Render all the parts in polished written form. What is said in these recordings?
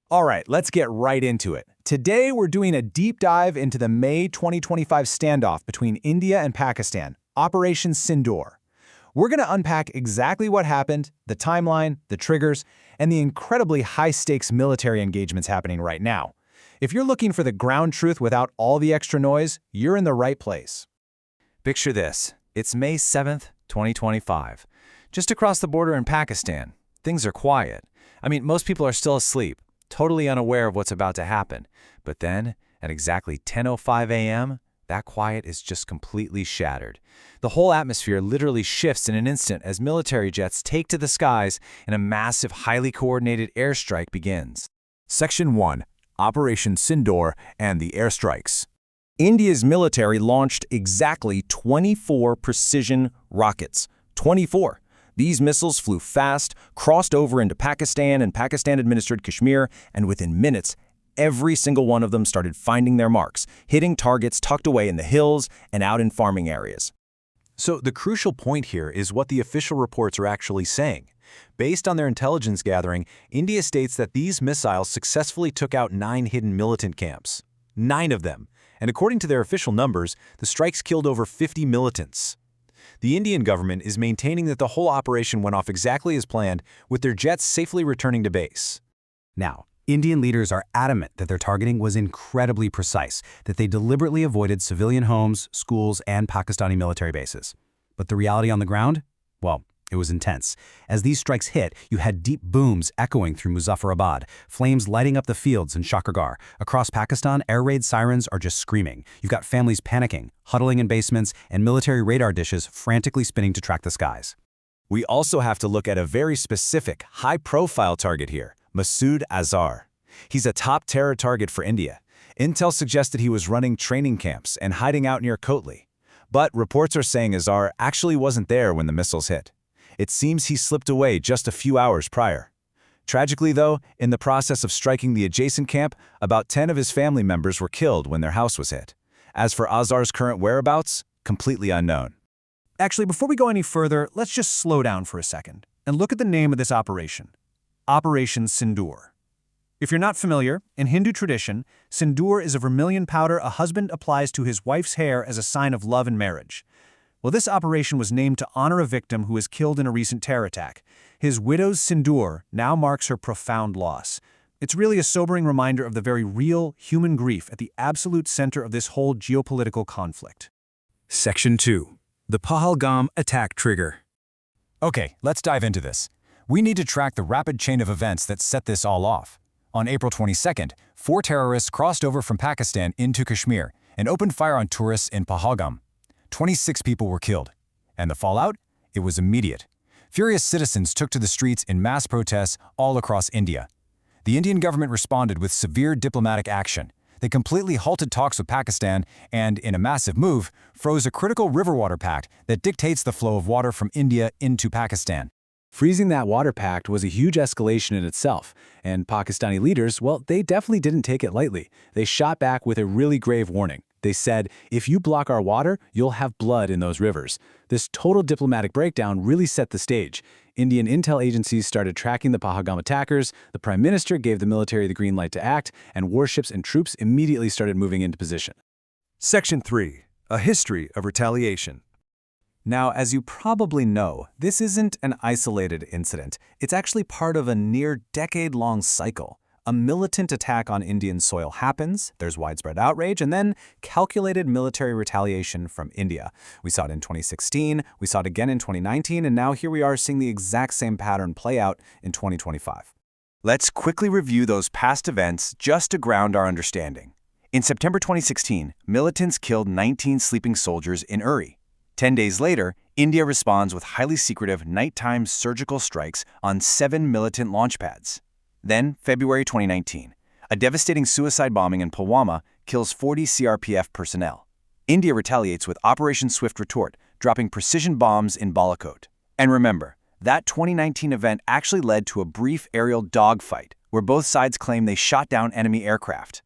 All right, let's get right into it. Today, we're doing a deep dive into the May 2025 standoff between India and Pakistan, Operation Sindoor. We're going to unpack exactly what happened, the timeline, the triggers, and the incredibly high-stakes military engagements happening right now. If you're looking for the ground truth without all the extra noise, you're in the right place. Picture this. It's May 7th, 2025. Just across the border in Pakistan, things are quiet. Most people are still asleep, totally unaware of what's about to happen. But then, at exactly 10:05 a.m., that quiet is just completely shattered. The whole atmosphere literally shifts in an instant as military jets take to the skies and a massive, highly coordinated airstrike begins. Section 1. Operation Sindoor and the airstrikes. India's military launched exactly 24 precision rockets. 24. These missiles flew fast, crossed over into Pakistan and Pakistan-administered Kashmir, and within minutes, every single one of them started finding their marks, hitting targets tucked away in the hills and out in farming areas. So the crucial point here is what the official reports are actually saying. Based on their intelligence gathering, India states that these missiles successfully took out 9 hidden militant camps. 9 of them. And according to their official numbers, the strikes killed over 50 militants. The Indian government is maintaining that the whole operation went off exactly as planned, with their jets safely returning to base. Now, Indian leaders are adamant that their targeting was incredibly precise, that they deliberately avoided civilian homes, schools, and Pakistani military bases. But the reality on the ground? Well, it was intense. As these strikes hit, you had deep booms echoing through Muzaffarabad, flames lighting up the fields in Shakargar. Across Pakistan, air raid sirens are just screaming. You've got families panicking, huddling in basements, and military radar dishes frantically spinning to track the skies. We also have to look at a very specific, high-profile target here, Masood Azhar. He's a top terror target for India. Intel suggested he was running training camps and hiding out near Kotli. But reports are saying Azhar actually wasn't there when the missiles hit. It seems he slipped away just a few hours prior. Tragically, though, in the process of striking the adjacent camp, about 10 of his family members were killed when their house was hit. As for Azhar's current whereabouts, completely unknown. Actually, before we go any further, let's just slow down for a second and look at the name of this operation. Operation Sindoor. If you're not familiar, in Hindu tradition, Sindoor is a vermilion powder a husband applies to his wife's hair as a sign of love and marriage. Well, this operation was named to honor a victim who was killed in a recent terror attack. His widow's Sindoor now marks her profound loss. It's really a sobering reminder of the very real human grief at the absolute center of this whole geopolitical conflict. Section 2. The Pahalgam attack trigger. Okay, let's dive into this. We need to track the rapid chain of events that set this all off. On April 22nd, 4 terrorists crossed over from Pakistan into Kashmir and opened fire on tourists in Pahalgam. 26 people were killed. And the fallout? It was immediate. Furious citizens took to the streets in mass protests all across India. The Indian government responded with severe diplomatic action. They completely halted talks with Pakistan and, in a massive move, froze a critical river water pact that dictates the flow of water from India into Pakistan. Freezing that water pact was a huge escalation in itself, and Pakistani leaders, well, they definitely didn't take it lightly. They shot back with a really grave warning. They said, if you block our water, you'll have blood in those rivers. This total diplomatic breakdown really set the stage. Indian intel agencies started tracking the Pahalgam attackers, the Prime Minister gave the military the green light to act, and warships and troops immediately started moving into position. Section 3. A history of retaliation. Now, as you probably know, this isn't an isolated incident. It's actually part of a near-decade-long cycle. A militant attack on Indian soil happens, there's widespread outrage, and then calculated military retaliation from India. We saw it in 2016, we saw it again in 2019, and now here we are seeing the exact same pattern play out in 2025. Let's quickly review those past events just to ground our understanding. In September 2016, militants killed 19 sleeping soldiers in Uri. 10 days later, India responds with highly secretive nighttime surgical strikes on 7 militant launch pads. Then, February 2019, a devastating suicide bombing in Pulwama kills 40 CRPF personnel. India retaliates with Operation Swift Retort, dropping precision bombs in Balakot. And remember, that 2019 event actually led to a brief aerial dogfight, where both sides claim they shot down enemy aircraft.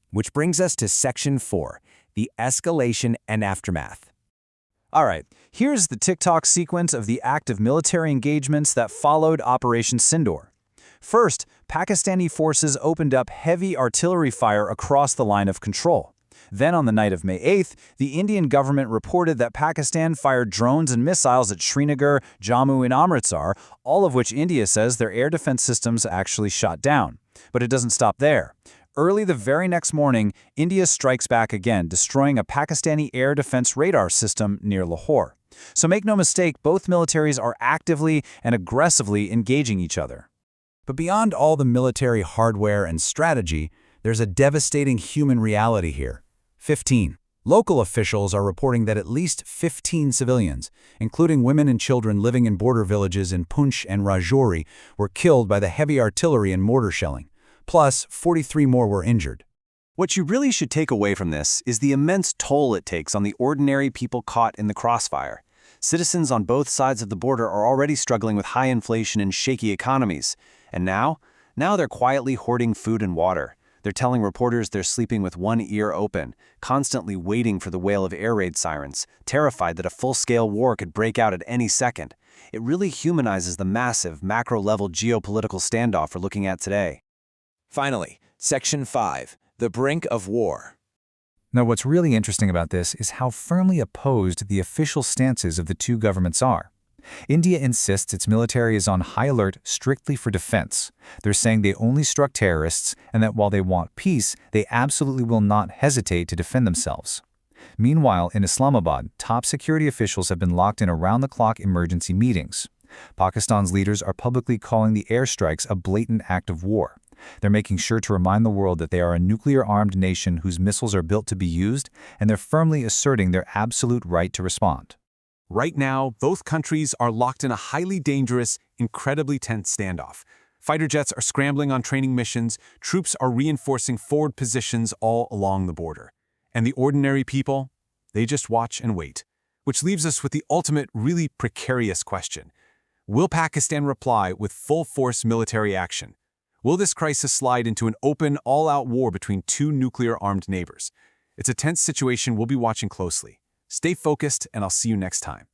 Which brings us to Section 4, the escalation and aftermath. All right, here's the TikTok sequence of the active military engagements that followed Operation Sindoor. First, Pakistani forces opened up heavy artillery fire across the line of control. Then on the night of May 8th, the Indian government reported that Pakistan fired drones and missiles at Srinagar, Jammu, and Amritsar, all of which India says their air defense systems actually shot down. But it doesn't stop there. Early the very next morning, India strikes back again, destroying a Pakistani air defense radar system near Lahore. So make no mistake, both militaries are actively and aggressively engaging each other. But beyond all the military hardware and strategy, there's a devastating human reality here. 15. Local officials are reporting that at least 15 civilians, including women and children living in border villages in Poonch and Rajouri, were killed by the heavy artillery and mortar shelling. Plus, 43 more were injured. What you really should take away from this is the immense toll it takes on the ordinary people caught in the crossfire. Citizens on both sides of the border are already struggling with high inflation and shaky economies. And now they're quietly hoarding food and water. They're telling reporters they're sleeping with one ear open, constantly waiting for the wail of air raid sirens, terrified that a full-scale war could break out at any second. It really humanizes the massive, macro-level geopolitical standoff we're looking at today. Finally, Section 5, the brink of war. Now, what's really interesting about this is how firmly opposed the official stances of the two governments are. India insists its military is on high alert strictly for defense. They're saying they only struck terrorists and that while they want peace, they absolutely will not hesitate to defend themselves. Meanwhile, in Islamabad, top security officials have been locked in around-the-clock emergency meetings. Pakistan's leaders are publicly calling the airstrikes a blatant act of war. They're making sure to remind the world that they are a nuclear-armed nation whose missiles are built to be used, and they're firmly asserting their absolute right to respond. Right now, both countries are locked in a highly dangerous, incredibly tense standoff. Fighter jets are scrambling on training missions, troops are reinforcing forward positions all along the border. And the ordinary people, they just watch and wait. Which leaves us with the ultimate, really precarious question. Will Pakistan reply with full-force military action? Will this crisis slide into an open, all-out war between two nuclear-armed neighbors? It's a tense situation we'll be watching closely. Stay focused, and I'll see you next time.